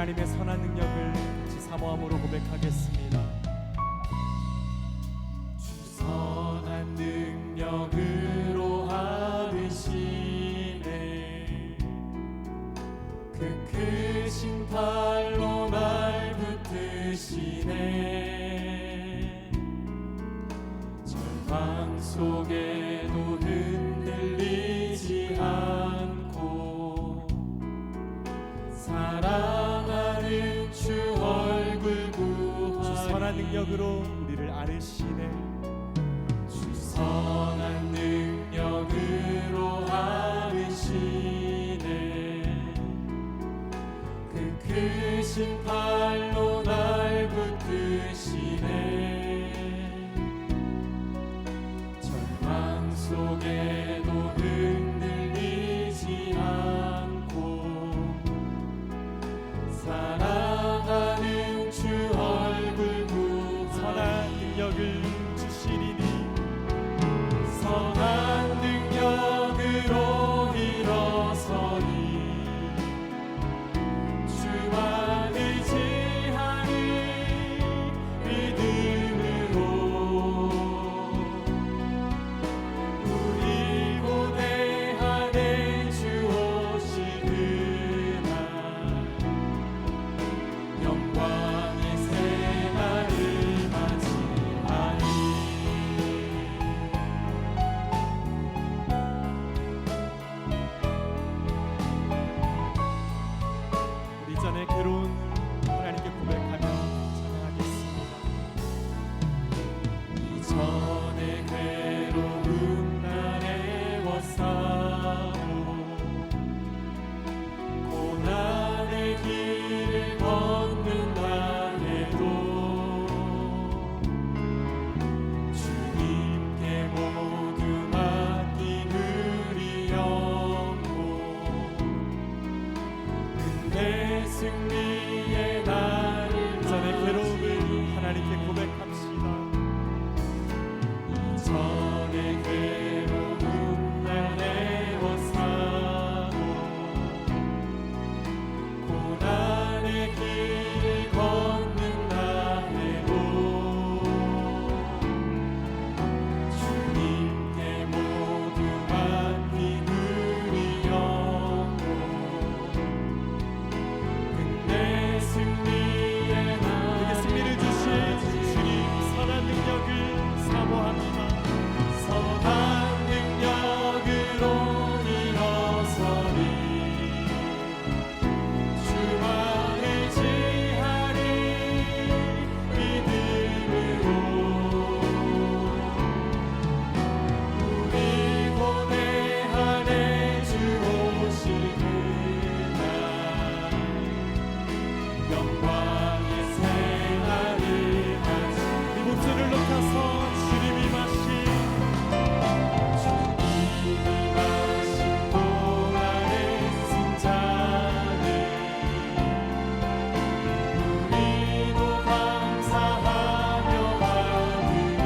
하나님의 선한 능력을 같이 사모함으로 고백하겠습니다. 주 선한 능력으로 하시네 그 크신 팔로 날 붙드시네 절망 속에도 흔들리지 않고 사랑하는 주 얼굴 구하니 주 선한 능력으로 우리를 안으시네 주 선한 능력으로 안으시네 그 크신 팔로 날 붙드시네 절망 속에도 흔들리지 않고 사랑하는 주 얼굴 구하니 선한 능력을 주시리니 선한 능력으로 일어서니 주만 의지하니 믿음으로 우리 고대 안에 주 오시는 날 영광의 새날을 맞이하리 이전의 괴로운 하나님께 고백하며 찬양하겠습니다. 이전의 괴로운 날에 워싸고 고난의 길을 걷는다 해도 주님께 모두 맡긴 우리 영혼 내 승리의 날을 이전의 괴로움을 하나님께 고백합시다. 이전의 괴로운 날에 워싸고 고난의 길을 걷는다 해도 주님께 모두 맡긴 우리 영혼 내 승리의 날 우리에게 승리를 주신 주님 선한 능력을 사모합니다. 선한 능력으로 일어서니 주만 의지하리 믿음으로 우리 고대 안에 주 오시는 날 영광의 새날을 맞이 이 목소리를 높여서 주님이 마신 고난의 승자는 우리도 감사하며 받으니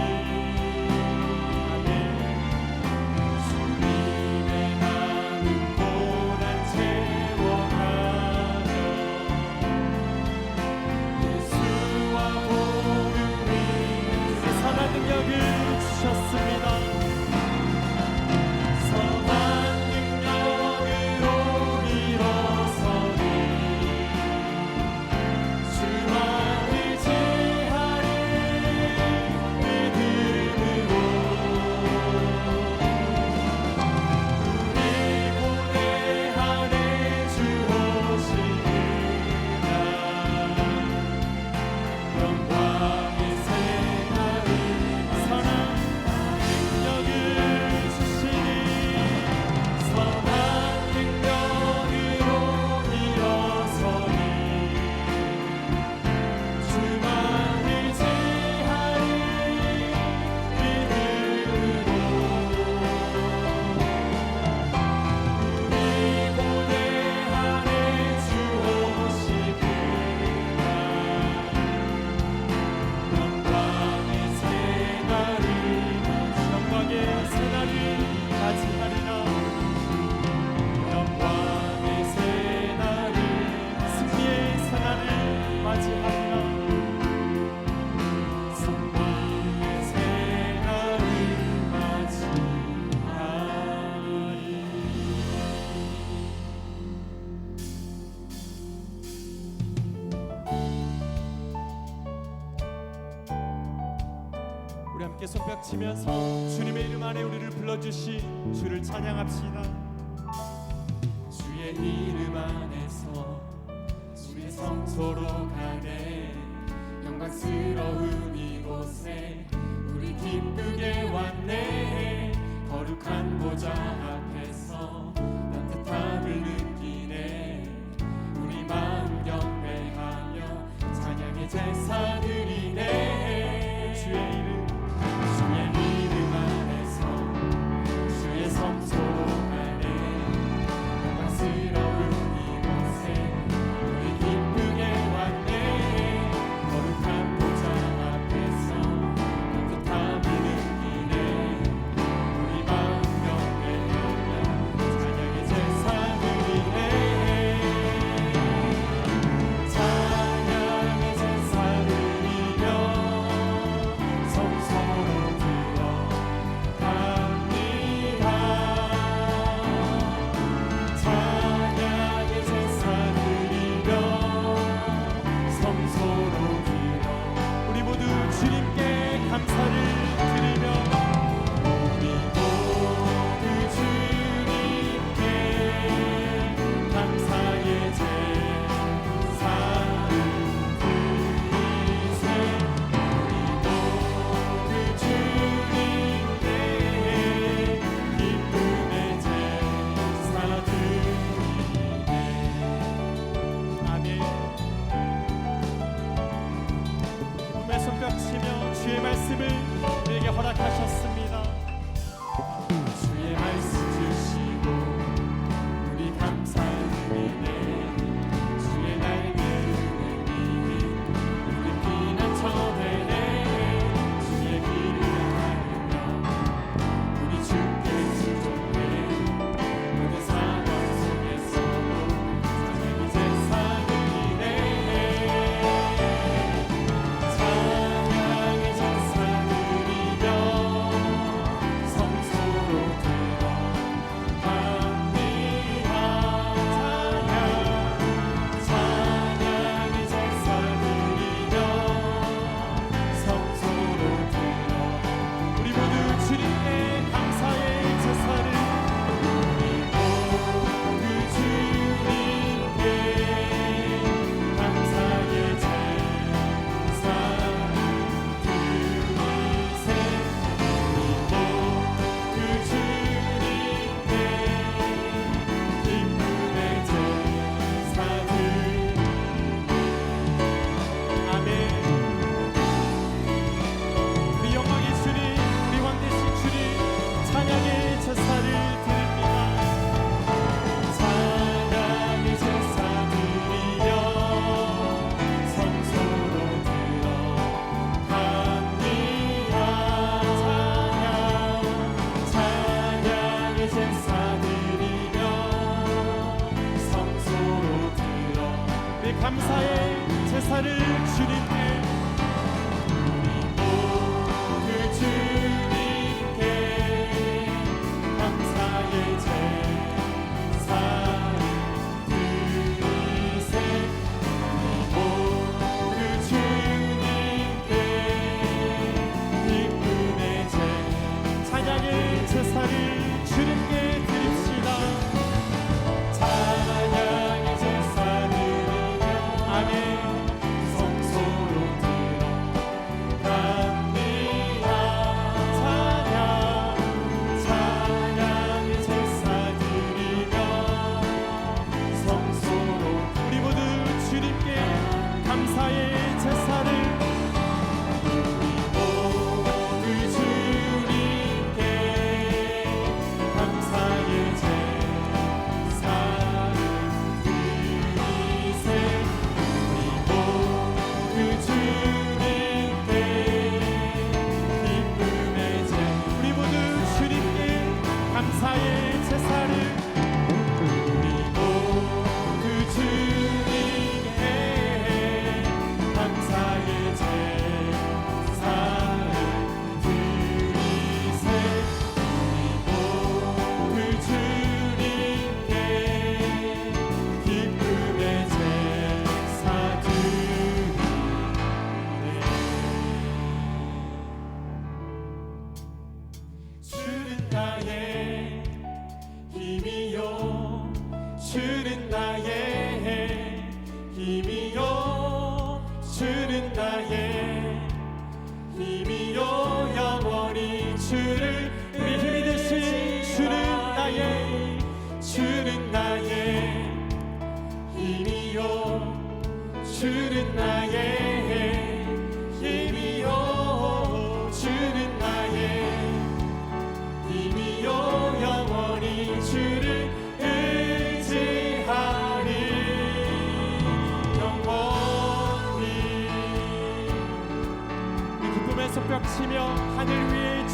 아멘 주님의 남은 고난 채워가며 예수와 보름이 선한 능력을 주셨습니다. 선한 능력으로 일어서니 주만 의지하리 믿음으로 우리 고대 안에 주 오시는 날 영광의 새날을 선한 함께 손뼉치면서 주님의 이름 안에 우리를 불러주신 주를 찬양합시다. 주의 이름 안에서 주의 성소로 가네 영광스러운 이곳에 우리 기쁘게 왔네 거룩한 보좌 앞에서 따뜻함을 느끼네 우리 마음 경배하며 찬양의 제사 드리네 주의 이름 안에서 주의 성소로 가네 영광스러운 이곳에 우리 기쁘게 왔네 거룩한 보좌 앞에서 따뜻함을 느끼네 우리 마음 경배하며 찬양의 제사 드리네 찬양의 제사 드리며 성소로 들어갑니다. 찬양의 제사 드리며 성소로 들어 우리 모두 주님께 감사를 드리며 우리 모두 주님께 감사의 제사를 드리세 우리 모두 주님께 기쁨의 제사 드리네 아멘. 기쁨의 손뼉치며 주의 말씀을 우리에게 허락하셨습니다. 주의 말씀 주시고 우리 감사드리네 주의 날개 은혜니 우리 피난처되네 주의 길을 가르며 우리 주께 순종해 모든 상황 속에서도 찬양의 제사 드리네 찬양의 제사 드리며 성소로 들어갑니다. 찬양의 제사 드리며 성소로 들어 우리 모두 주님께 감사의 제사를 우리 모두 주님께 감사의 제사를 드리세 우리 모두 주님께 기쁨의 제사 드리네 아멘. 우리 영광의 주님 우리 왕 되신 주님 찬양의 제사를 드립니다. 찬양의 제사 드리며 성소로 들어갑니다. 찬양의 제사 드리며 성소로 들어 우리 감사의 제사를 주님께 우리 모두 주님께 감사의 제사를 드리세 우리 모두 주님께 기쁨의 찬양의 제사를 주님께 드립시다. 찬양의 제사 드리며 아멘 성소로 들어갑니다. 찬양의 제사 드리며 성소로 우리 모두 주님께 감사의 제사를 우리 모두 주님께 감사의 제사를 드리세 우리 모두 주님께 기쁨의 우리 모두 주님께 감사의 제사를 우리 모두 주님께 감사의 제사를 드리세 우리 모두 주님께 기쁨의 제사 드리네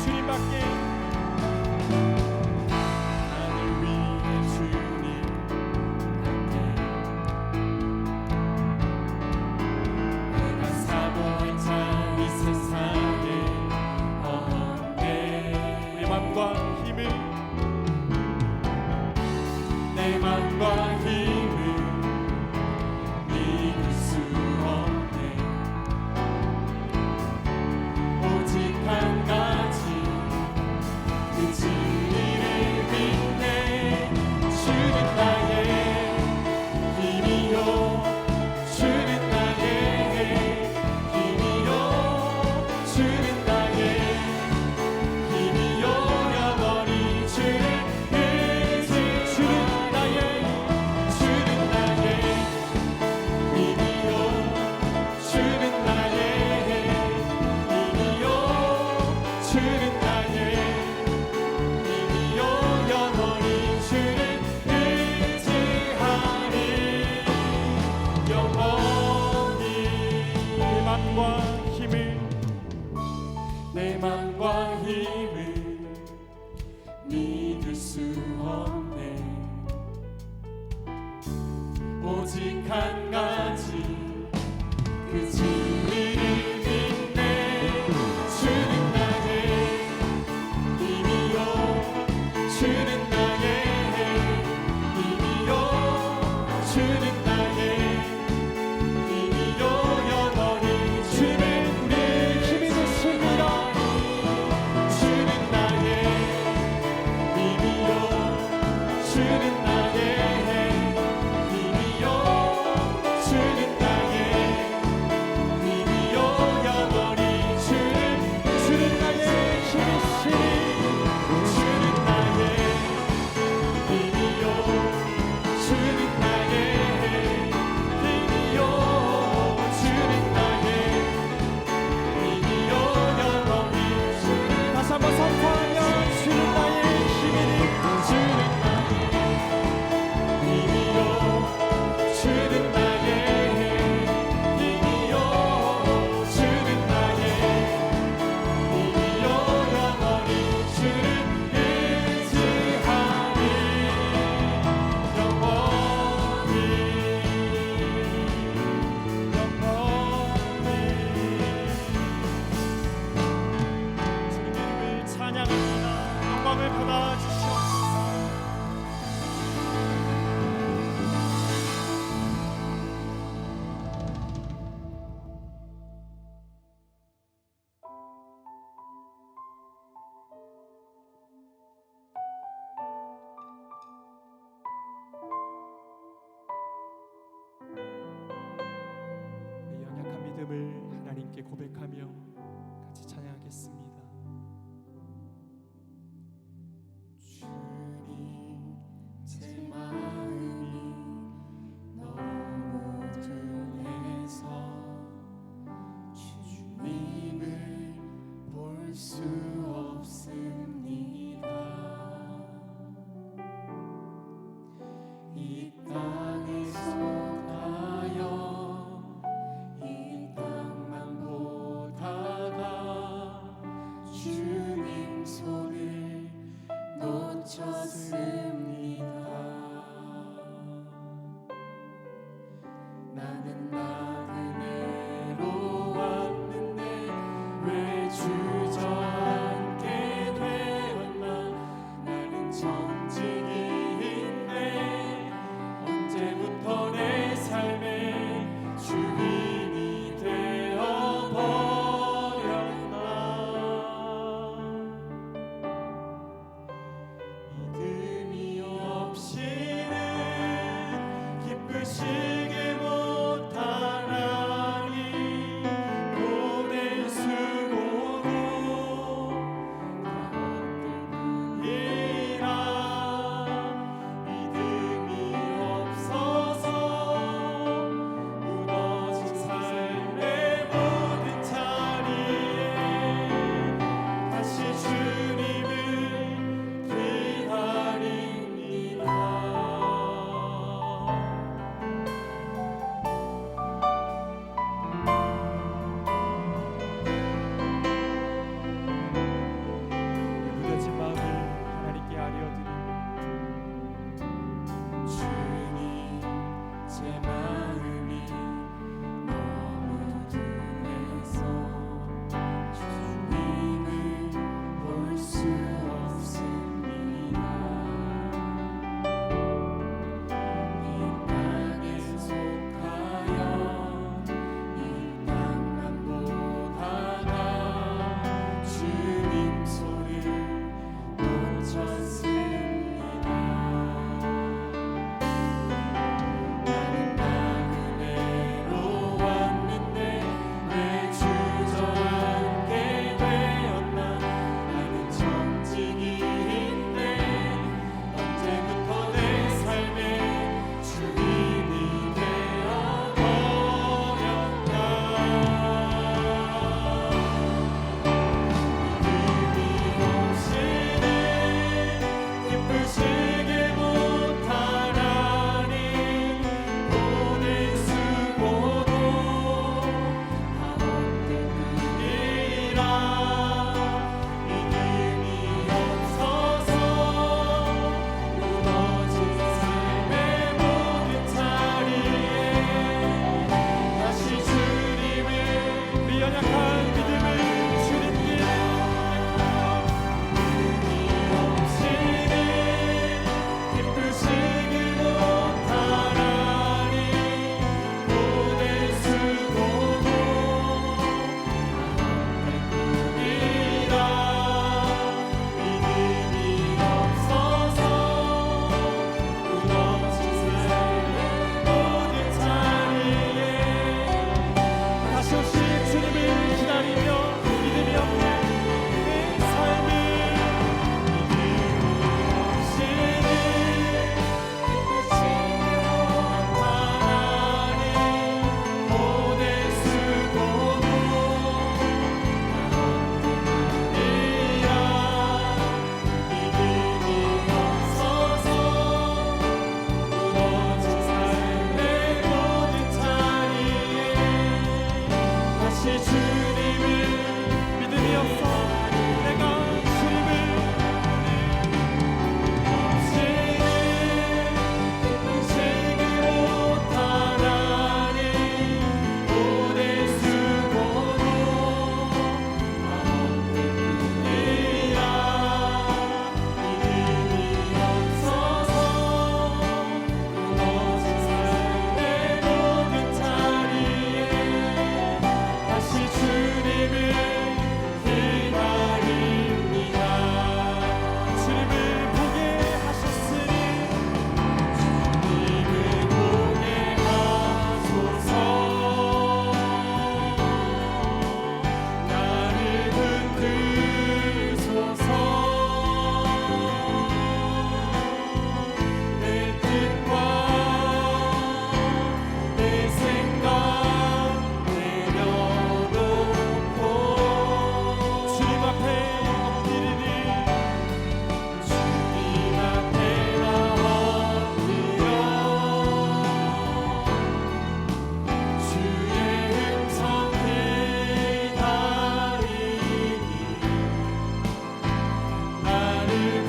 주님밖에 하늘 위에 주님밖에 내가 사모할 자 이 세상에 없네 내 맘과 힘을 내 맘과 힘을 믿을 수 없네 오직 한 가지 그 진리를 믿네 주는 나의 힘이요 주는 나의 힘이요 주는 나의 힘이요 영원히 주를 주는 나의 힘이요 주는 나의 힘이요 주는 나의 힘이요 영원히 주를 의지하리 영원히 내 맘과 힘을 내 맘과 힘을 믿을 수 없네 오직 한 가지 그 진리를 믿네 주는 나의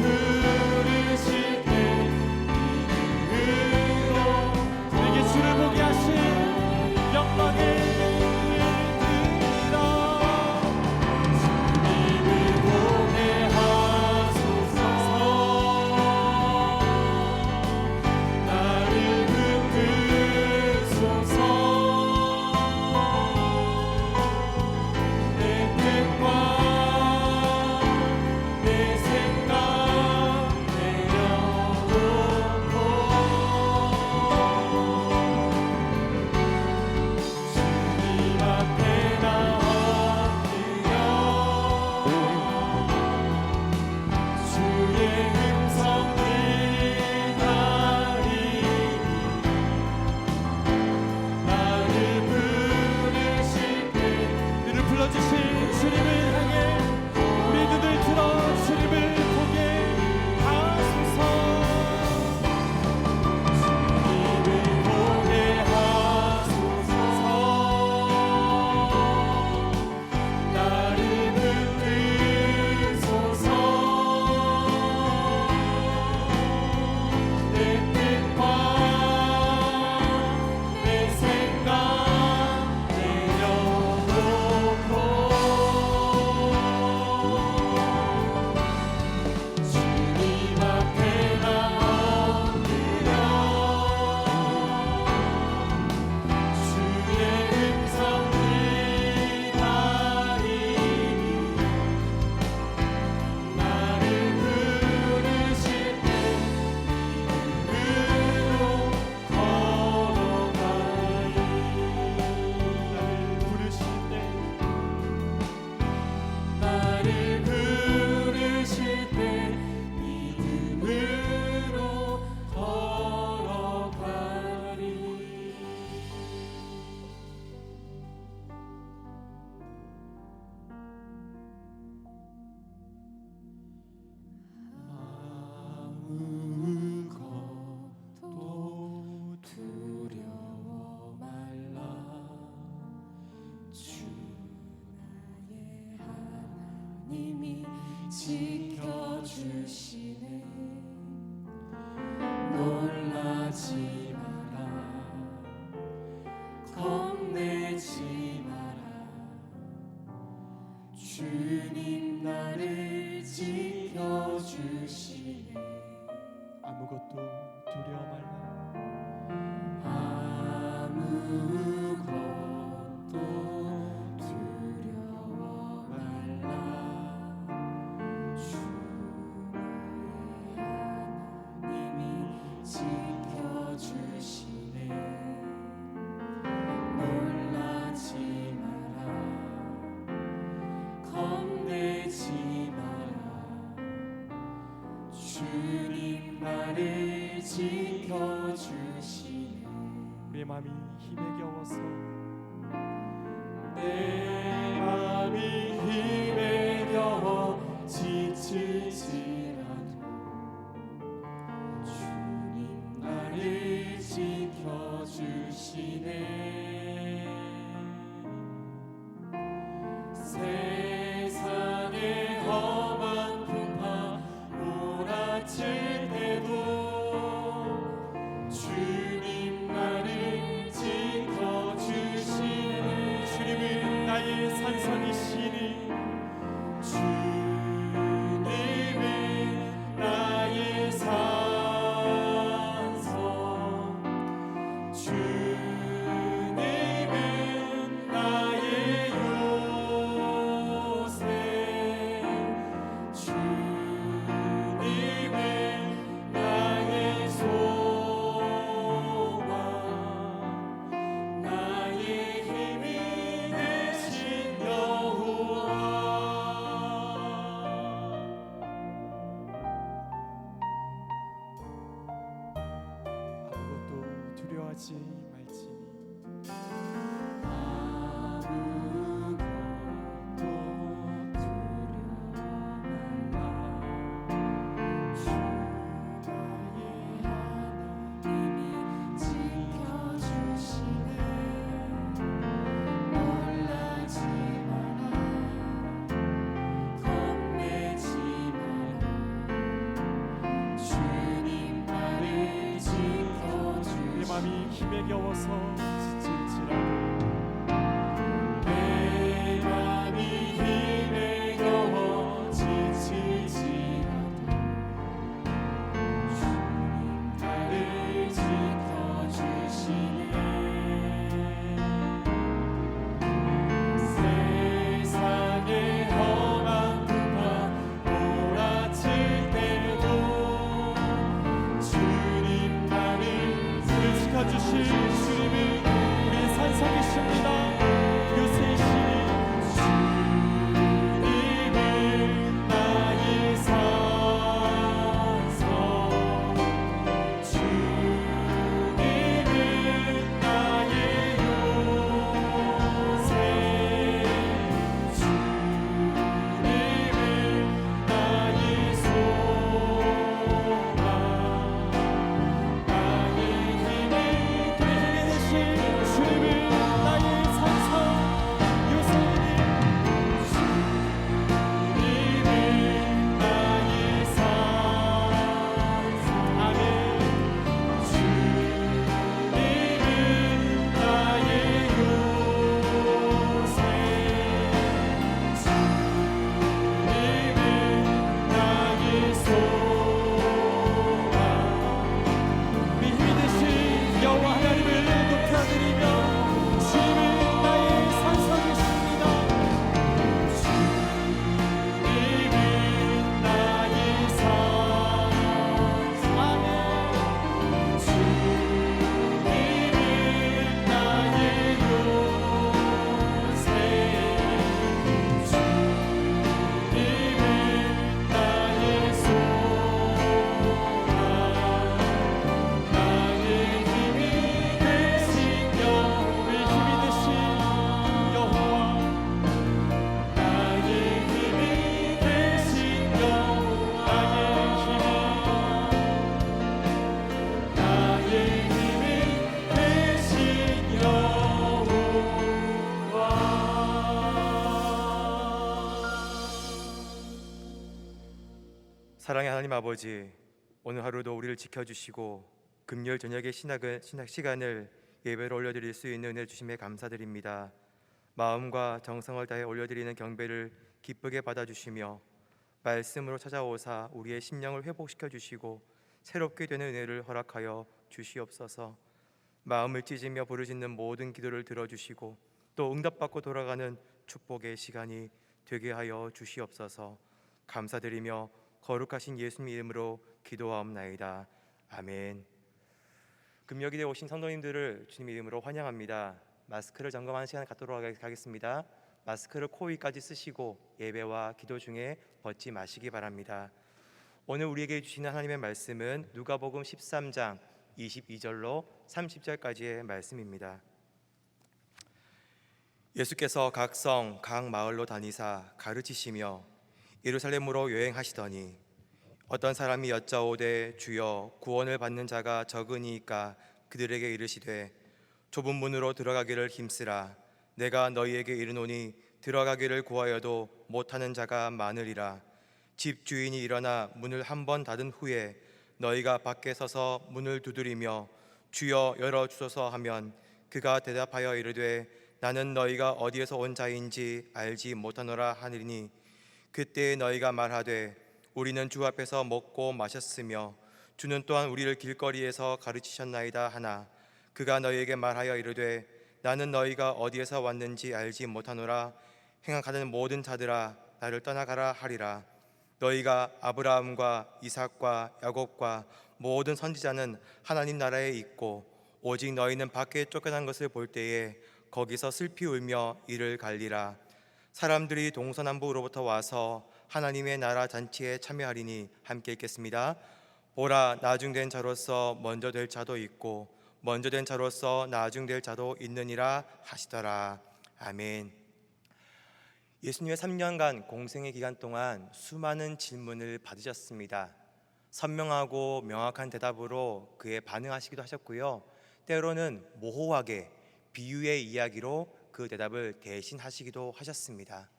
부르실 때 믿음으로 내게 주를 보게 하신 영광의 들어 주님을 보게 하소서 나를 붙드소서 내 뜻과 내 생각 내려놓고 주님 앞에 나 엎드려 주의 음성 기다리니 나를 부르실 때 이를 불러주신 주님을 향해 우리 눈을 들어 주님을 보게 하소서 주님을 보게 하소서 나를 붙드소서 내 뜻과 내 생각 내려놓고 주님 앞에 나 엎드려 주의 음성 기다리니 나를 부르실 때 믿음으로 걸어가리 나를 부르실 때 믿음으로 걸어가리 아무것도 두려워 말라 주 나의 하나님이 지켜주시네 놀라지 마라 겁내지 마라 주님 나를 지켜주시네 아무것도 두려워 말라 아무것도 두려워 말라 주 나의 하나님이 지켜주시네 놀라지 마라 겁내지 마라 주님 나를 지켜주시네 우리의 마음이 힘에 겨워서 내 마음이 힘에 겨워 지칠지라도 주님 나를 지켜주시네 세상의 험한 풍파 몰아칠 때도 주님 나를 지켜주시네 주님은 나의 산성이시니 주님은 나의 산성 주님은 나의 요새 주님은 나의 소망 나의 힘이 되신 여호와 아무것도 두려워하지 말지니 아무것도 두려워 말라 주 나의 하나님이 지켜주시네 놀라지 마라 겁내지 마라 겨워서 지칠지라도 내 맘이 힘에 겨워 지칠지라도 주님 나를 지켜주시네. 세상의 험한 풍파 몰아칠 때도 주님 나를 지켜주실 주님은 우리의 산성이십니다. 요새 신이 주님은 나의 산성, 주님은 나의 요새, 주님은 나의 소망, 나의 힘이 되신 주님은 나의 산성 요새니 주님은 나의 산성. 아멘. 주님은 나의 요새, 주님은 나의 소망. 우리 힘이 되신 여호와 하나님을 높여드리며 주님은 나의 산성이십니다. 주님은 나의 산성, 아멘. 주님은 나의 요새, 주님은 나의 소망, 나의 힘이 되신 우리 힘이 되신 여호와 나의 힘이 되신 여호와, 나의 힘이 되신 여호와. 사랑의 하나님 아버지, 오늘 하루도 우리를 지켜주시고 금요일 저녁의 신학 시간을 예배로 올려드릴 수 있는 은혜 주심에 감사드립니다. 마음과 정성을 다해 올려드리는 경배를 기쁘게 받아주시며 말씀으로 찾아오사 우리의 심령을 회복시켜 주시고 새롭게 되는 은혜를 허락하여 주시옵소서. 마음을 찢으며 부르짖는 모든 기도를 들어주시고 또 응답받고 돌아가는 축복의 시간이 되게 하여 주시옵소서. 감사드리며 거룩하신 예수님 이름으로 기도하옵나이다. 아멘. 금요일에 오신 성도님들을 주님 이름으로 환영합니다. 마스크를 점검하는 시간 갖도록 하겠습니다. 마스크를 코 위까지 쓰시고 예배와 기도 중에 벗지 마시기 바랍니다. 오늘 우리에게 주시는 하나님의 말씀은 누가복음 13장 22절로 30절까지의 말씀입니다. 예수께서 각 성, 각 마을로 다니사 가르치시며 예루살렘으로 여행하시더니 어떤 사람이 여짜오되 주여 구원을 받는 자가 적으니이까 그들에게 이르시되 좁은 문으로 들어가기를 힘쓰라. 내가 너희에게 이르노니 들어가기를 구하여도 못하는 자가 많으리라. 집주인이 일어나 문을 한 번 닫은 후에 너희가 밖에 서서 문을 두드리며 주여 열어주소서 하면 그가 대답하여 이르되 나는 너희가 어디에서 온 자인지 알지 못하노라 하리니 그때 너희가 말하되 우리는 주 앞에서 먹고 마셨으며 주는 또한 우리를 길거리에서 가르치셨나이다 하나 그가 너희에게 말하여 이르되 나는 너희가 어디에서 왔는지 알지 못하노라. 행악하는 모든 자들아 나를 떠나가라 하리라. 너희가 아브라함과 이삭과 야곱과 모든 선지자는 하나님 나라에 있고 오직 너희는 밖에 쫓겨난 것을 볼 때에 거기서 슬피 울며 이를 갈리라. 사람들이 동서남북으로부터 와서 하나님의 나라 잔치에 참여하리니 함께 읽겠습니다. 보라, 나중된 자로서 먼저 될 자도 있고 먼저 된 자로서 나중될 자도 있느니라 하시더라. 아멘. 예수님의 3년간 공생의 기간 동안 수많은 질문을 받으셨습니다. 선명하고 명확한 대답으로 그에 반응하시기도 하셨고요, 때로는 모호하게 비유의 이야기로 그 대답을 대신하시기도 하셨습니다.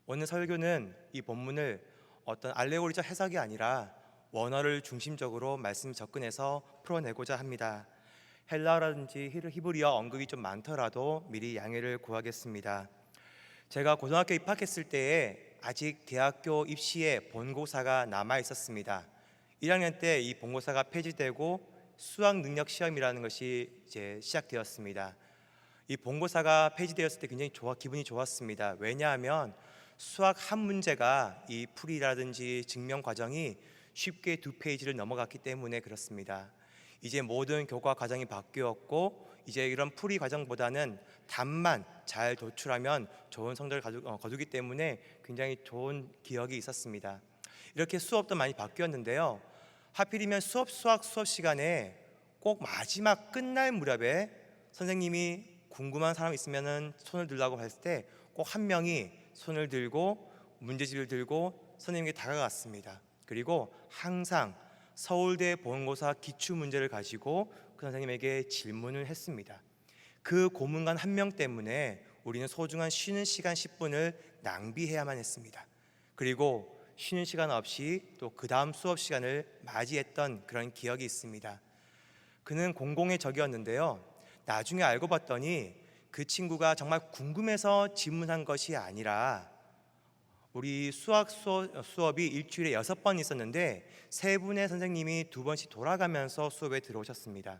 오늘 설교는 이 본문을 어떤 알레고리적 해석이 아니라 원어를 중심적으로 말씀 접근해서 풀어내고자 합니다. 헬라어라든지 히브리어 언급이 좀 많더라도 미리 양해를 구하겠습니다. 제가 고등학교 입학했을 때에 아직 대학교 입시에 본고사가 남아 있었습니다. 1학년 때 이 본고사가 폐지되고 수학 능력 시험이라는 것이 이제 시작되었습니다. 이 본고사가 폐지되었을 때 굉장히 기분이 좋았습니다. 왜냐하면 수학 한 문제가 이 풀이라든지 증명 과정이 쉽게 2페이지를 넘어갔기 때문에 그렇습니다. 이제 모든 교과 과정이 바뀌었고 이제 이런 풀이 과정보다는 답만 잘 도출하면 좋은 성적을 거두기 때문에 굉장히 좋은 기억이 있었습니다. 이렇게 수업도 많이 바뀌었는데요. 하필이면 수업 시간에 꼭 마지막 끝날 무렵에 선생님이 궁금한 사람 있으면 손을 들라고 했을 때 꼭 한 명이 손을 들고 문제집을 들고 선생님께 다가갔습니다. 그리고 항상 서울대 본고사 기출 문제를 가지고 그 선생님에게 질문을 했습니다. 그 고문관 한 명 때문에 우리는 소중한 쉬는 시간 10분을 낭비해야만 했습니다. 그리고 쉬는 시간 없이 또 그 다음 수업 시간을 맞이했던 그런 기억이 있습니다. 그는 공공의 적이었는데요. 나중에 알고 봤더니 그 친구가 정말 궁금해서 질문한 것이 아니라 우리 수업이 일주일에 6번 있었는데 3분의 선생님이 2번씩 돌아가면서 수업에 들어오셨습니다.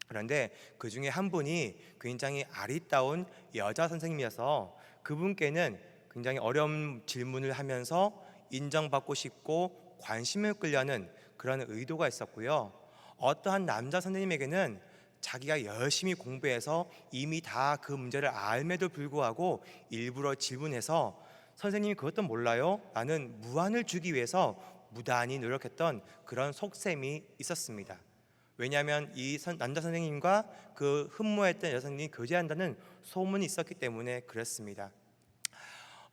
그런데 그 중에 한 분이 굉장히 아리따운 여자 선생님이어서 그분께는 굉장히 어려운 질문을 하면서 인정받고 싶고 관심을 끌려는 그런 의도가 있었고요. 어떠한 남자 선생님에게는 자기가 열심히 공부해서 이미 다 그 문제를 알매도 불구하고 일부러 질문해서 선생님이 그것도 몰라요? 라는 무안을 주기 위해서 무단히 노력했던 그런 속셈이 있었습니다. 왜냐하면 이 남자 선생님과 그 흠모했던 여자 선생님이 교제한다는 소문이 있었기 때문에 그랬습니다.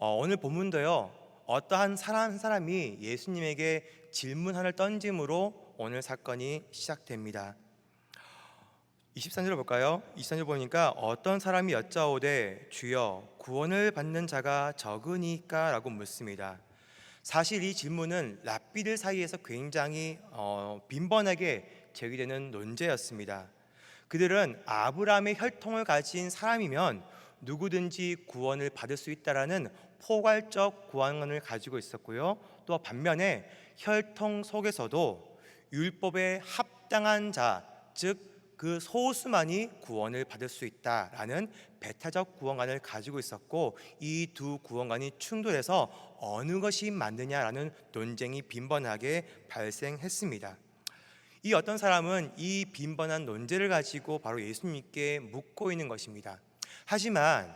오늘 본문도요, 어떠한 한 사람이 예수님에게 질문 하나를 던짐으로 오늘 사건이 시작됩니다. 23절 볼까요? 23절 보니까 어떤 사람이 여짜오되 주여 구원을 받는 자가 적으니까 라고 묻습니다. 사실 이 질문은 랍비들 사이에서 굉장히 빈번하게 제기되는 논제였습니다. 그들은 아브라함의 혈통을 가진 사람이면 누구든지 구원을 받을 수 있다라는 포괄적 구원을 가지고 있었고요. 또 반면에 혈통 속에서도 율법에 합당한 자, 즉 그 소수만이 구원을 받을 수 있다라는 배타적 구원관을 가지고 있었고, 이 두 구원관이 충돌해서 어느 것이 맞느냐라는 논쟁이 빈번하게 발생했습니다. 이 어떤 사람은 이 빈번한 논제를 가지고 바로 예수님께 묻고 있는 것입니다. 하지만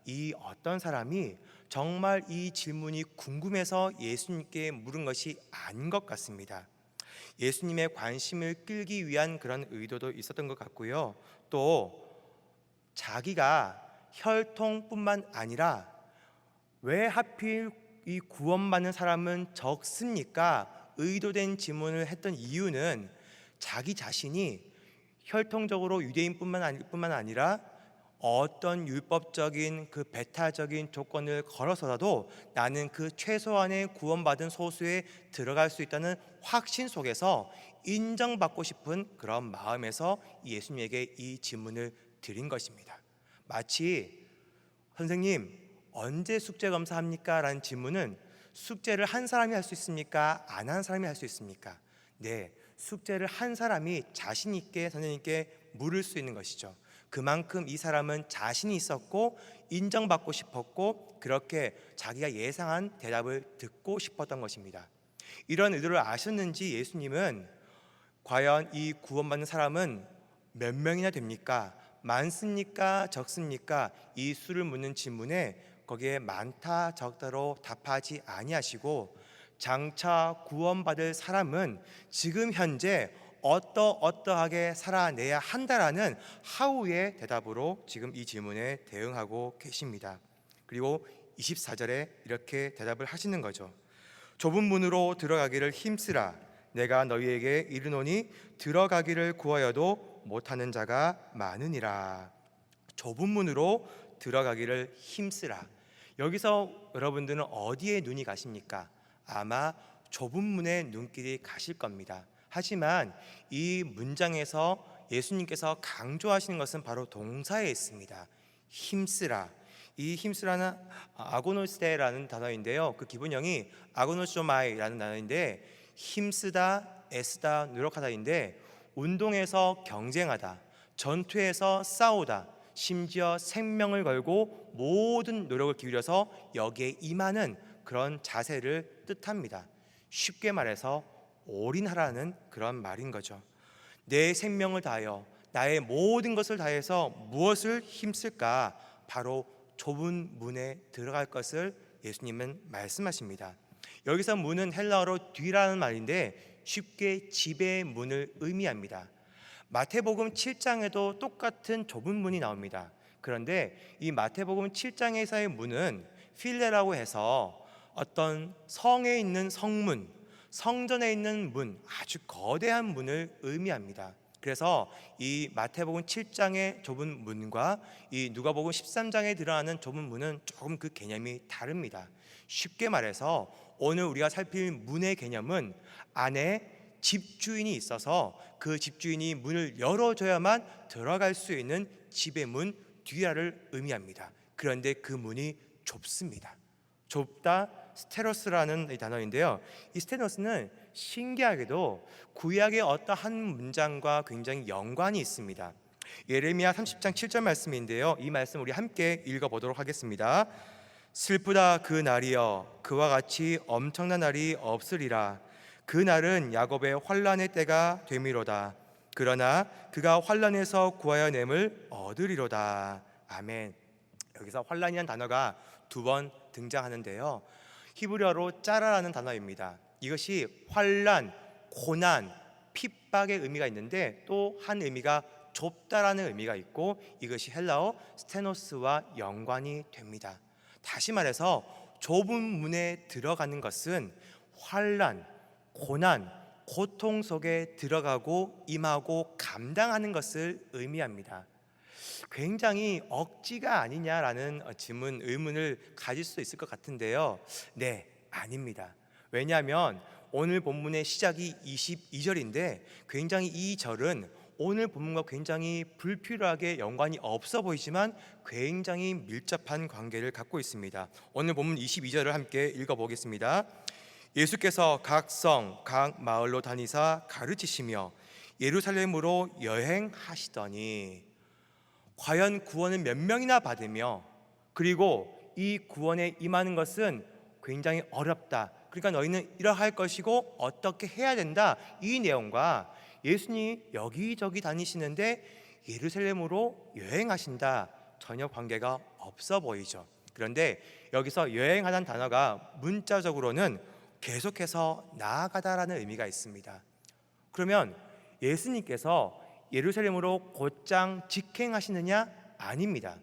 이 어떤 사람이 정말 이 질문이 궁금해서 예수님께 물은 것이 아닌 것 같습니다. 예수님의 관심을 끌기 위한 그런 의도도 있었던 것 같고요. 또 자기가 혈통뿐만 아니라 왜 하필 이 구원받는 사람은 적습니까? 의도된 질문을 했던 이유는 자기 자신이 혈통적으로 유대인뿐만 아니라 어떤 율법적인 그 배타적인 조건을 걸어서라도 나는 그 최소한의 구원받은 소수에 들어갈 수 있다는 확신 속에서 인정받고 싶은 그런 마음에서 예수님에게 이 질문을 드린 것입니다. 마치 선생님 언제 숙제 검사합니까? 라는 질문은 숙제를 한 사람이 할 수 있습니까? 안 한 사람이 할 수 있습니까? 네, 숙제를 한 사람이 자신 있게 선생님께 물을 수 있는 것이죠. 그만큼 이 사람은 자신이 있었고 인정받고 싶었고 그렇게 자기가 예상한 대답을 듣고 싶었던 것입니다. 이런 의도를 아셨는지 예수님은 과연 이 구원받는 사람은 몇 명이나 됩니까? 많습니까? 적습니까? 이 수를 묻는 질문에 거기에 많다 적다로 답하지 아니하시고 장차 구원받을 사람은 지금 현재 어떠하게 살아내야 한다라는 하우의 대답으로 지금 이 질문에 대응하고 계십니다. 그리고 24절에 이렇게 대답을 하시는 거죠. 좁은 문으로 들어가기를 힘쓰라. 내가 너희에게 이르노니 들어가기를 구하여도 못하는 자가 많으니라. 좁은 문으로 들어가기를 힘쓰라. 여기서 여러분들은 어디에 눈이 가십니까? 아마 좁은 문에 눈길이 가실 겁니다. 하지만 이 문장에서 예수님께서 강조하시는 것은 바로 동사에 있습니다. 힘쓰라. 이 힘쓰라는 아고노스테라는 단어인데요. 그 기본형이 아고노쇼마이라는 단어인데, 힘쓰다, 애쓰다, 노력하다인데, 운동에서 경쟁하다, 전투에서 싸우다, 심지어 생명을 걸고 모든 노력을 기울여서 여기에 임하는 그런 자세를 뜻합니다. 쉽게 말해서 올인하라는 그런 말인 거죠. 내 생명을 다하여 나의 모든 것을 다해서 무엇을 힘쓸까? 바로 좁은 문에 들어갈 것을 예수님은 말씀하십니다. 여기서 문은 헬라어로 뒤라는 말인데 쉽게 집의 문을 의미합니다. 마태복음 7장에도 똑같은 좁은 문이 나옵니다. 그런데 이 마태복음 7장에서의 문은 필레라고 해서 어떤 성에 있는 성문, 성전에 있는 문, 아주 거대한 문을 의미합니다. 그래서 이 마태복음 7장의 좁은 문과 이 누가복음 13장에 들어가는 좁은 문은 조금 그 개념이 다릅니다. 쉽게 말해서 오늘 우리가 살필 문의 개념은 안에 집주인이 있어서 그 집주인이 문을 열어줘야만 들어갈 수 있는 집의 문, 뒤라를 의미합니다. 그런데 그 문이 좁습니다. 좁다, 스테로스라는 이 단어인데요. 이 스테로스는 신기하게도 구약의 어떠한 문장과 굉장히 연관이 있습니다. 예레미야 30장 7절 말씀인데요. 이 말씀 우리 함께 읽어보도록 하겠습니다. 슬프다 그 날이여, 그와 같이 엄청난 날이 없으리라. 그 날은 야곱의 환난의 때가 되미로다. 그러나 그가 환난에서 구하여 냄을 얻으리로다. 아멘. 여기서 환난이라는 단어가 두 번 등장하는데요. 히브리어로 짜라라는 단어입니다. 이것이 환난, 고난, 핍박의 의미가 있는데 또 한 의미가 좁다라는 의미가 있고, 이것이 헬라어 스테노스와 연관이 됩니다. 다시 말해서 좁은 문에 들어가는 것은 환난, 고난, 고통 속에 들어가고 임하고 감당하는 것을 의미합니다. 굉장히 억지가 아니냐라는 의문을 가질 수 있을 것 같은데요. 네, 아닙니다. 왜냐하면 오늘 본문의 시작이 22절인데 굉장히 이 절은 오늘 본문과 굉장히 불필요하게 연관이 없어 보이지만 굉장히 밀접한 관계를 갖고 있습니다. 오늘 본문 22절을 함께 읽어보겠습니다. 예수께서 각 성, 각 마을로 다니사 가르치시며 예루살렘으로 여행하시더니, 과연 구원을 몇 명이나 받으며, 그리고 이 구원에 임하는 것은 굉장히 어렵다, 그러니까 너희는 이러할 것이고 어떻게 해야 된다, 이 내용과 예수님이 여기저기 다니시는데 예루살렘으로 여행하신다, 전혀 관계가 없어 보이죠. 그런데 여기서 여행하다는 단어가 문자적으로는 계속해서 나아가다라는 의미가 있습니다. 그러면 예수님께서 예루살렘으로 곧장 직행하시느냐? 아닙니다.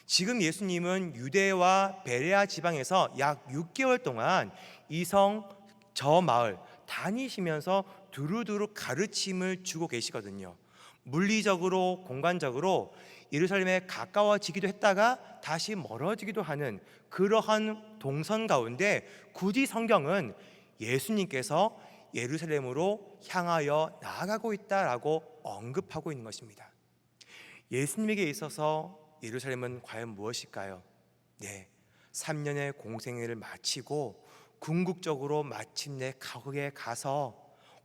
지금 예수님은 유대와 베레아 지방에서 약 6개월 동안 이 성 저 마을 다니시면서 두루두루 가르침을 주고 계시거든요. 물리적으로 공간적으로 예루살렘에 가까워지기도 했다가 다시 멀어지기도 하는 그러한 동선 가운데 굳이 성경은 예수님께서 예루살렘으로 향하여 나아가고 있다라고 언급하고 있는 것입니다. 예수님에게 있어서 예루살렘은 과연 무엇일까요? 네, 3년의 공생애를 마치고 궁극적으로 마침내 거기에 가서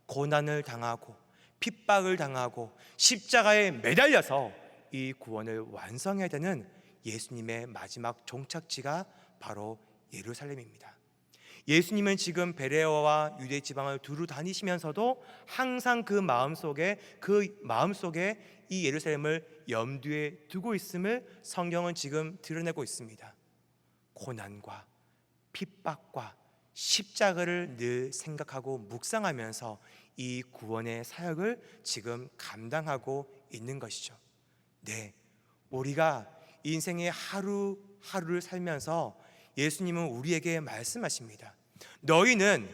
고난을 당하고 핍박을 당하고 십자가에 매달려서 이 구원을 완성해야 되는 예수님의 마지막 종착지가 바로 예루살렘입니다. 예수님은 지금 베레아와 유대 지방을 두루 다니시면서도 항상 그 마음속에 이 예루살렘을 염두에 두고 있음을 성경은 지금 드러내고 있습니다. 고난과 핍박과 십자가를 늘 생각하고 묵상하면서 이 구원의 사역을 지금 감당하고 있는 것이죠. 네, 우리가 인생의 하루하루를 살면서 예수님은 우리에게 말씀하십니다. 너희는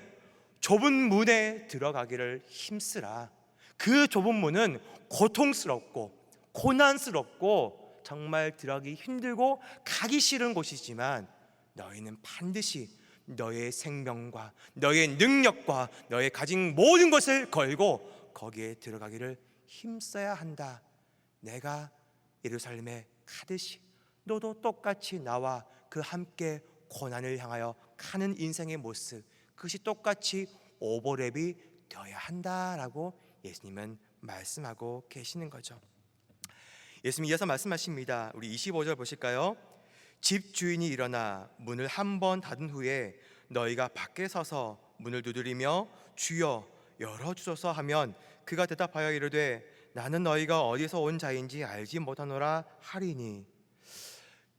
좁은 문에 들어가기를 힘쓰라. 그 좁은 문은 고통스럽고 고난스럽고 정말 들어가기 힘들고 가기 싫은 곳이지만 너희는 반드시 너의 생명과 너의 능력과 너의 가진 모든 것을 걸고 거기에 들어가기를 힘써야 한다. 내가 예루살렘에 가듯이 너도 똑같이 나와 그 함께 고난을 향하여 가는 인생의 모습, 그것이 똑같이 오버랩이 되어야 한다라고 예수님은 말씀하고 계시는 거죠. 예수님이 이어서 말씀하십니다. 우리 25절 보실까요? 집 주인이 일어나 문을 한 번 닫은 후에 너희가 밖에 서서 문을 두드리며 주여 열어주소서 하면 그가 대답하여 이르되 나는 너희가 어디서 온 자인지 알지 못하노라 하리니.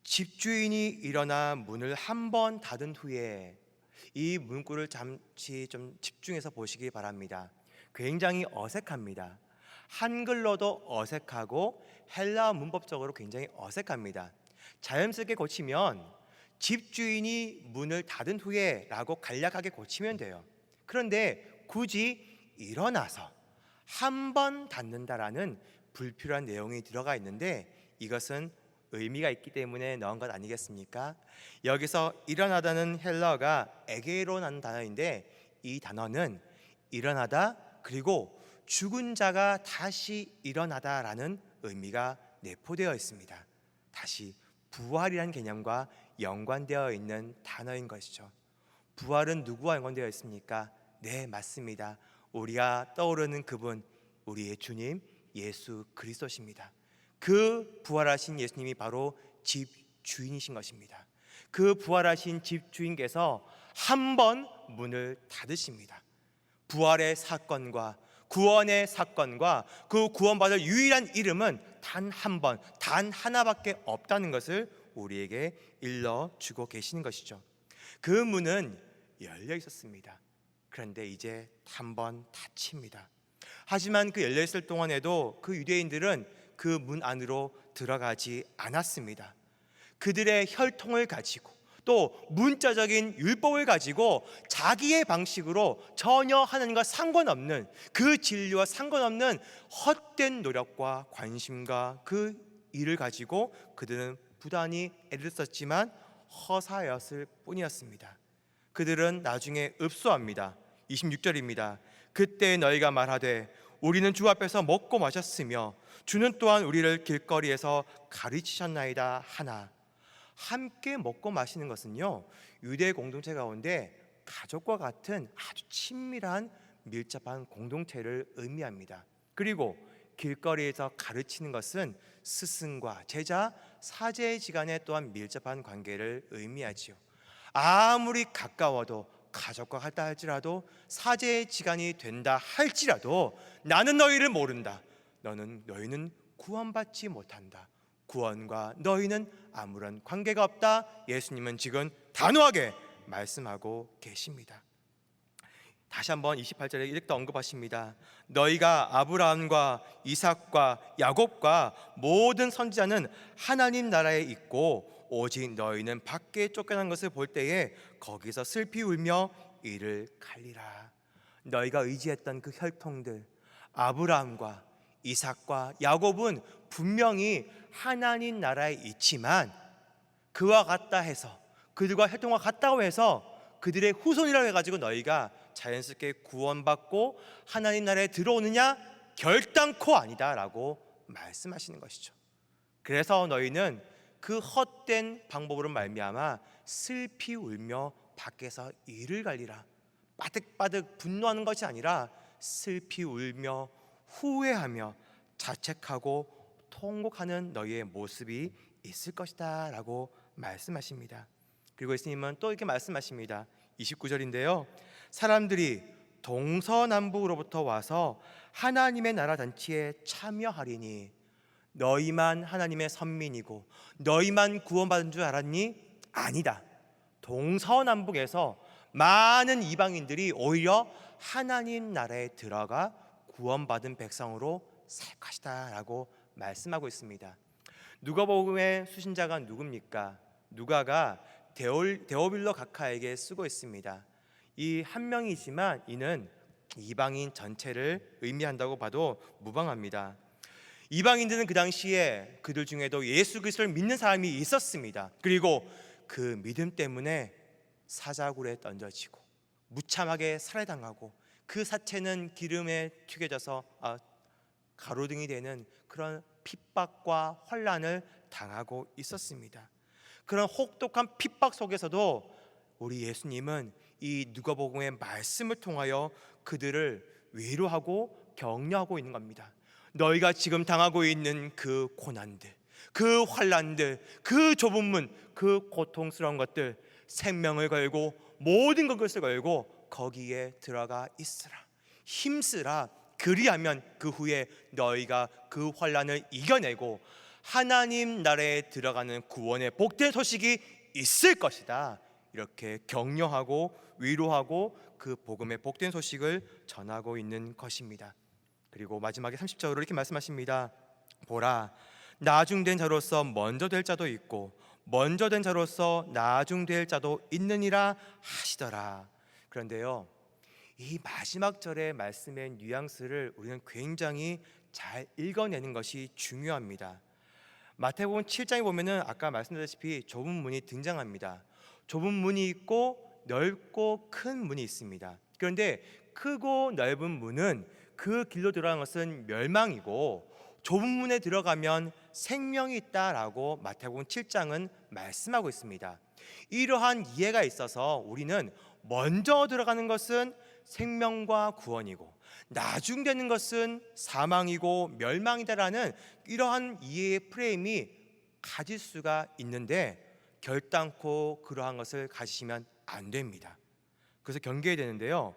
집주인이 일어나 문을 한 번 닫은 후에, 이 문구를 잠시 좀 집중해서 보시기 바랍니다. 굉장히 어색합니다. 한글로도 어색하고 헬라어 문법적으로 굉장히 어색합니다. 자연스럽게 고치면 집주인이 문을 닫은 후에 라고 간략하게 고치면 돼요. 그런데 굳이 일어나서 한 번 닫는다라는 불필요한 내용이 들어가 있는데, 이것은 의미가 있기 때문에 넣은 것 아니겠습니까? 여기서 일어나다는 헬라어가 에게로라는 단어인데, 이 단어는 일어나다 그리고 죽은 자가 다시 일어나다라는 의미가 내포되어 있습니다. 다시 부활이라는 개념과 연관되어 있는 단어인 것이죠. 부활은 누구와 연관되어 있습니까? 네, 맞습니다. 우리가 떠오르는 그분, 우리의 주님 예수 그리스도십니다. 그 부활하신 예수님이 바로 집주인이신 것입니다. 그 부활하신 집주인께서 한 번 문을 닫으십니다. 부활의 사건과 구원의 사건과 그 구원받을 유일한 이름은 단 한 번, 단 하나밖에 없다는 것을 우리에게 일러주고 계시는 것이죠. 그 문은 열려 있었습니다. 그런데 이제 한 번 닫힙니다. 하지만 그 열려 있을 동안에도 그 유대인들은 그 문 안으로 들어가지 않았습니다. 그들의 혈통을 가지고 또 문자적인 율법을 가지고 자기의 방식으로 전혀 하나님과 상관없는, 그 진리와 상관없는 헛된 노력과 관심과 그 일을 가지고 그들은 부단히 애를 썼지만 허사였을 뿐이었습니다. 그들은 나중에 읍소합니다. 26절입니다. 그때 너희가 말하되 우리는 주 앞에서 먹고 마셨으며 주는 또한 우리를 길거리에서 가르치셨나이다 하나. 함께 먹고 마시는 것은요, 유대 공동체 가운데 가족과 같은 아주 친밀한 밀접한 공동체를 의미합니다. 그리고 길거리에서 가르치는 것은 스승과 제자, 사제지간의 또한 밀접한 관계를 의미하지요. 아무리 가까워도 가족과 같다 할지라도, 사제지간이 된다 할지라도 나는 너희를 모른다. 너희는 구원받지 못한다. 구원과 너희는 아무런 관계가 없다. 예수님은 지금 단호하게 말씀하고 계십니다. 다시 한번 28절에 이렇게 언급하십니다. 너희가 아브라함과 이삭과 야곱과 모든 선지자는 하나님 나라에 있고 오직 너희는 밖에 쫓겨난 것을 볼 때에 거기서 슬피 울며 이를 갈리라. 너희가 의지했던 그 혈통들, 아브라함과 이삭과 야곱은 분명히 하나님 나라에 있지만, 그와 같다 해서, 그들과 혈통과 같다고 해서 그들의 후손이라고 해가지고 너희가 자연스럽게 구원받고 하나님 나라에 들어오느냐? 결단코 아니다라고 말씀하시는 것이죠. 그래서 너희는 그 헛된 방법으로 말미암아 슬피 울며 밖에서 이를 갈리라. 빠득빠득 분노하는 것이 아니라 슬피 울며 후회하며 자책하고 통곡하는 너희의 모습이 있을 것이다 라고 말씀하십니다. 그리고 예수님은 또 이렇게 말씀하십니다. 29절인데요, 사람들이 동서남북으로부터 와서 하나님의 나라 잔치에 참여하리니 너희만 하나님의 선민이고 너희만 구원받은 줄 알았니? 아니다. 동서남북에서 많은 이방인들이 오히려 하나님 나라에 들어가 구원받은 백성으로 살 것이다 라고 말씀하고 있습니다. 누가복음의 수신자가 누굽니까? 누가가 데오빌로 각하에게 쓰고 있습니다. 이 한 명이지만 이는 이방인 전체를 의미한다고 봐도 무방합니다. 이방인들은 그 당시에 그들 중에도 예수 그리스도를 믿는 사람이 있었습니다. 그리고 그 믿음 때문에 사자굴에 던져지고 무참하게 살해당하고 그 사체는 기름에 튀겨져서 가로등이 되는 그런 핍박과 환난을 당하고 있었습니다. 그런 혹독한 핍박 속에서도 우리 예수님은 이 누가복음의 말씀을 통하여 그들을 위로하고 격려하고 있는 겁니다. 너희가 지금 당하고 있는 그 고난들, 그 환난들, 그 좁은 문, 그 고통스러운 것들, 생명을 걸고 모든 것을 걸고 거기에 들어가 있으라, 힘쓰라. 그리하면 그 후에 너희가 그 환난을 이겨내고 하나님 나라에 들어가는 구원의 복된 소식이 있을 것이다. 이렇게 격려하고 위로하고 그 복음의 복된 소식을 전하고 있는 것입니다. 그리고 마지막에 30절로 이렇게 말씀하십니다. 보라, 나중된 자로서 먼저 될 자도 있고 먼저 된 자로서 나중될 자도 있느니라 하시더라. 그런데요, 이 마지막 절의 말씀의 뉘앙스를 우리는 굉장히 잘 읽어내는 것이 중요합니다. 마태복음 7장에 보면은 아까 말씀드렸다시피 좁은 문이 등장합니다. 좁은 문이 있고 넓고 큰 문이 있습니다. 그런데 크고 넓은 문은 그 길로 들어가는 것은 멸망이고 좁은 문에 들어가면 생명이 있다라고 마태복음 7장은 말씀하고 있습니다. 이러한 이해가 있어서 우리는 먼저 들어가는 것은 생명과 구원이고 나중되는 것은 사망이고 멸망이다라는 이러한 이해의 프레임이 가질 수가 있는데 결단코 그러한 것을 가지시면 안 됩니다. 그래서 경계해야 되는데요,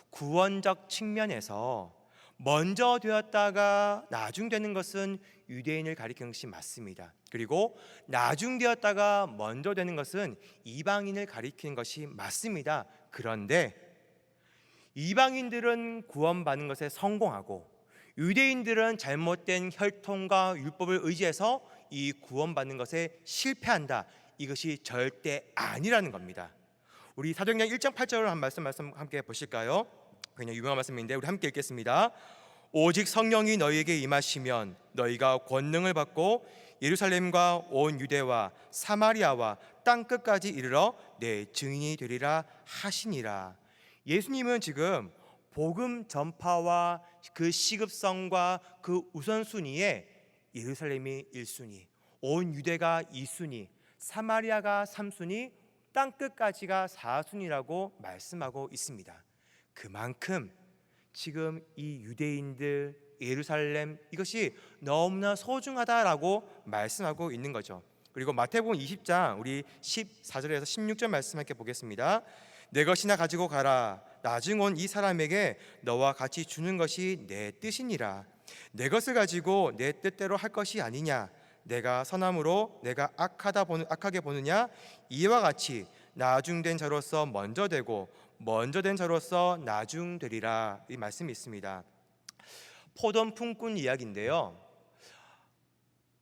구원적 측면에서 먼저 되었다가 나중 되는 것은 유대인을 가리키는 것이 맞습니다. 그리고 나중 되었다가 먼저 되는 것은 이방인을 가리키는 것이 맞습니다. 그런데 이방인들은 구원받는 것에 성공하고 유대인들은 잘못된 혈통과 율법을 의지해서 이 구원받는 것에 실패한다. 이것이 절대 아니라는 겁니다. 우리 사도행전 1장 8절을 한 말씀 함께 보실까요? 그냥 유명한 말씀인데 우리 함께 읽겠습니다. 오직 성령이 너희에게 임하시면 너희가 권능을 받고 예루살렘과 온 유대와 사마리아와 땅 끝까지 이르러 내 증인이 되리라 하시니라. 예수님은 지금 복음 전파와 그 시급성과 그 우선순위에 예루살렘이 1순위, 온 유대가 2순위, 사마리아가 3순위, 땅 끝까지가 4순위라고 말씀하고 있습니다. 그만큼 지금 이 유대인들, 예루살렘 이것이 너무나 소중하다라고 말씀하고 있는 거죠. 그리고 마태복음 20장 우리 14절에서 16절 말씀 함께 보겠습니다. 내 것이나 가지고 가라. 나중 온 이 사람에게 너와 같이 주는 것이 내 뜻이니라. 내 것을 가지고 내 뜻대로 할 것이 아니냐. 내가 선함으로 내가 악하게 보느냐. 이와 같이 나중된 자로서 먼저 되고 먼저 된 자로서 나중 되리라. 이 말씀이 있습니다. 포도원 품꾼 이야기인데요,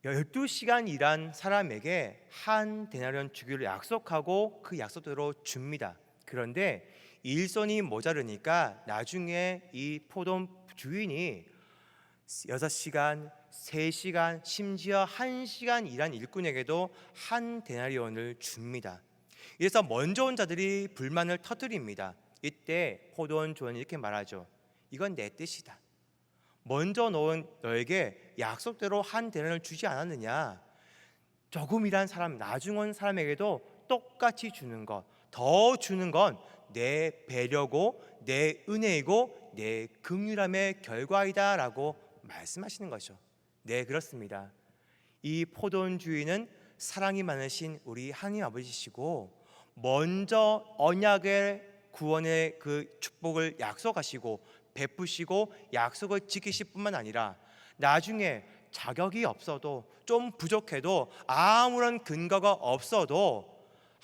12시간 일한 사람에게 한 데나리온 주기를 약속하고 그 약속대로 줍니다. 그런데 일손이 모자르니까 나중에 이 포도원 주인이 6시간, 3시간, 심지어 1시간 일한 일꾼에게도 한 데나리온을 줍니다. 그래서 먼저 온 자들이 불만을 터뜨립니다. 이때 포도원 주인이 이렇게 말하죠. 이건 내 뜻이다. 먼저 놓은 너에게 약속대로 한 데나리온을 주지 않았느냐. 조금 일한 사람, 나중 온 사람에게도 똑같이 주는 것, 더 주는 건 내 배려고 내 은혜이고 내 긍휼함의 결과이다 라고 말씀하시는 거죠. 네, 그렇습니다. 이 포도원 주인은 사랑이 많으신 우리 하나님 아버지시고 먼저 언약의 구원의 그 축복을 약속하시고 베푸시고 약속을 지키실 뿐만 아니라 나중에 자격이 없어도 좀 부족해도 아무런 근거가 없어도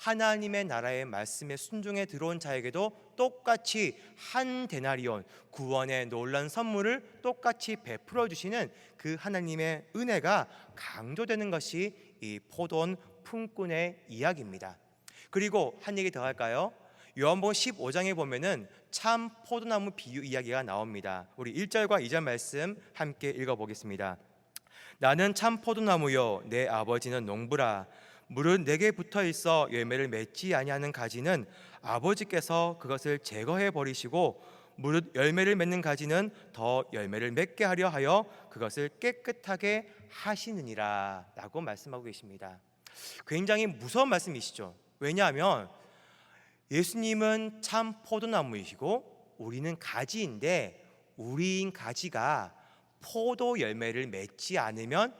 하나님의 나라의 말씀에 순종해 들어온 자에게도 똑같이 한 데나리온 구원의 놀라운 선물을 똑같이 베풀어 주시는 그 하나님의 은혜가 강조되는 것이 이 포도원 품꾼의 이야기입니다. 그리고 한 얘기 더 할까요? 요한복음 15장에 보면은 참 포도나무 비유 이야기가 나옵니다. 우리 1절과 2절 말씀 함께 읽어보겠습니다. 나는 참 포도나무요 내 아버지는 농부라. 물은 내게 붙어 있어 열매를 맺지 아니하는 가지는 아버지께서 그것을 제거해 버리시고 무릇 열매를 맺는 가지는 더 열매를 맺게 하려 하여 그것을 깨끗하게 하시느니라 라고 말씀하고 계십니다. 굉장히 무서운 말씀이시죠. 왜냐하면 예수님은 참 포도나무이시고 우리는 가지인데, 우리인 가지가 포도 열매를 맺지 않으면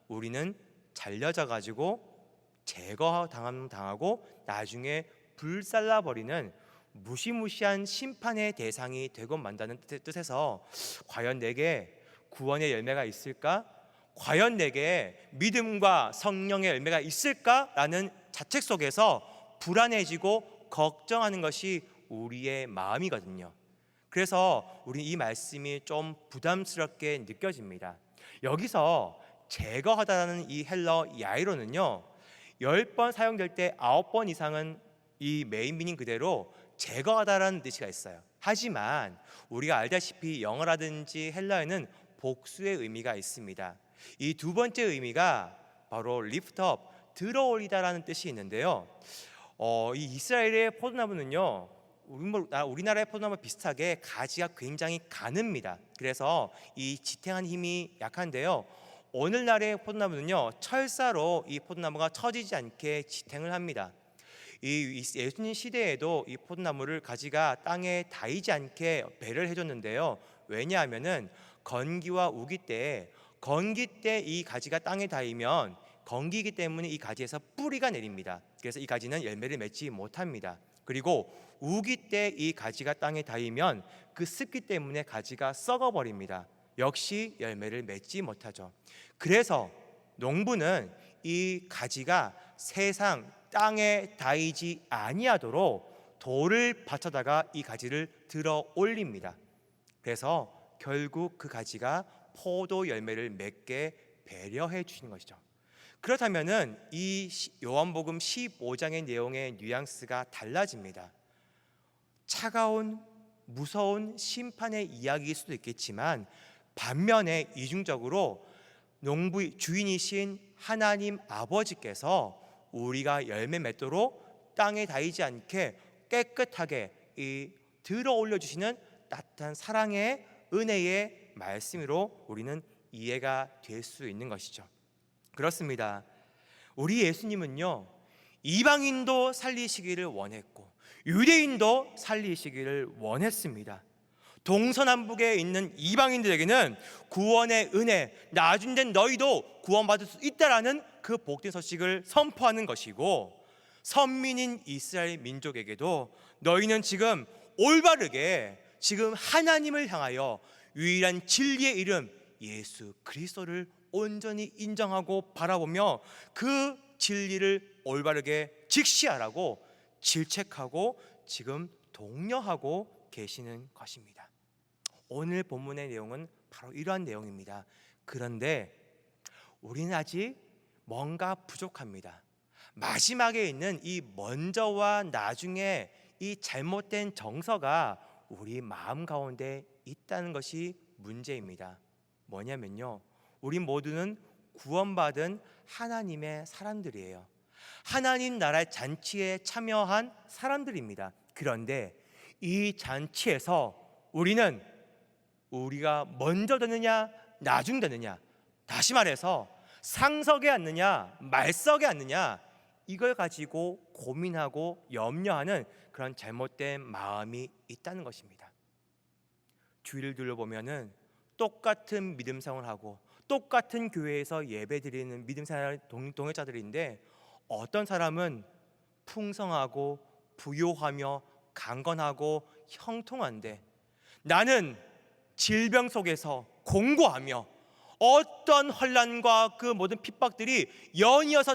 우리는 잘려져 가지고 제거당하고 나중에 불살라버리는 무시무시한 심판의 대상이 되고 만다는 뜻에서 과연 내게 구원의 열매가 있을까? 과연 내게 믿음과 성령의 열매가 있을까라는 자책 속에서 불안해지고 걱정하는 것이 우리의 마음이거든요. 그래서 우리 이 말씀이 좀 부담스럽게 느껴집니다. 여기서 제거하다라는 이 헬러 야이로는요, 10번 사용될 때 9번 이상은 이 메인 미닝 그대로 제거하다라는 뜻이 있어요. 하지만 우리가 알다시피 영어라든지 헬라어에는 복수의 의미가 있습니다. 이 두 번째 의미가 바로 lift up, 들어 올리다라는 뜻이 있는데요. 이 이스라엘의 포도나무는요, 우리나라의 포도나무 비슷하게 가지가 굉장히 가늡니다. 그래서 이 지탱한 힘이 약한데요, 오늘날의 포도나무는요, 철사로 이 포도나무가 처지지 않게 지탱을 합니다. 이 예수님 시대에도 이 포도나무를 가지가 땅에 닿이지 않게 배를 해줬는데요. 왜냐하면은 건기와 우기 때 이 가지가 땅에 닿으면 건기이기 때문에 이 가지에서 뿌리가 내립니다. 그래서 이 가지는 열매를 맺지 못합니다. 그리고 우기 때 이 가지가 땅에 닿으면 그 습기 때문에 가지가 썩어버립니다. 역시 열매를 맺지 못하죠. 그래서 농부는 이 가지가 세상 땅에 닿이지 아니하도록 돌을 받쳐다가 이 가지를 들어 올립니다. 그래서 결국 그 가지가 포도 열매를 맺게 배려해 주시는 것이죠. 그렇다면은 이 요한복음 15장의 내용의 뉘앙스가 달라집니다. 차가운 무서운 심판의 이야기일 수도 있겠지만, 반면에 이중적으로 농부 주인이신 하나님 아버지께서 우리가 열매 맺도록 땅에 닿이지 않게 깨끗하게 들어 올려 주시는 따뜻한 사랑의 은혜의 말씀으로 우리는 이해가 될 수 있는 것이죠. 그렇습니다. 우리 예수님은요, 이방인도 살리시기를 원했고 유대인도 살리시기를 원했습니다. 동서남북에 있는 이방인들에게는 구원의 은혜, 나중 된 너희도 구원받을 수 있다라는 그 복된 소식을 선포하는 것이고, 선민인 이스라엘 민족에게도 너희는 지금 올바르게 지금 하나님을 향하여 유일한 진리의 이름 예수 그리스도를 온전히 인정하고 바라보며 그 진리를 올바르게 직시하라고 질책하고 지금 독려하고 계시는 것입니다. 오늘 본문의 내용은 바로 이러한 내용입니다. 그런데 우리는 아직 뭔가 부족합니다. 마지막에 있는 이 먼저와 나중에 이 잘못된 정서가 우리 마음 가운데 있다는 것이 문제입니다. 뭐냐면요, 우리 모두는 구원받은 하나님의 사람들이에요. 하나님 나라의 잔치에 참여한 사람들입니다. 그런데 이 잔치에서 우리가 먼저 되느냐 나중 되느냐, 다시 말해서 상석에 앉느냐 말석에 앉느냐, 이걸 가지고 고민하고 염려하는 그런 잘못된 마음이 있다는 것입니다. 주위를 둘러보면은 똑같은 믿음 생활을 하고 똑같은 교회에서 예배드리는 믿음 생활 동역자들인데, 어떤 사람은 풍성하고 부요하며 강건하고 형통한데, 나는 질병 속에서 공고하며 어떤 환난과 그 모든 핍박들이 연이어서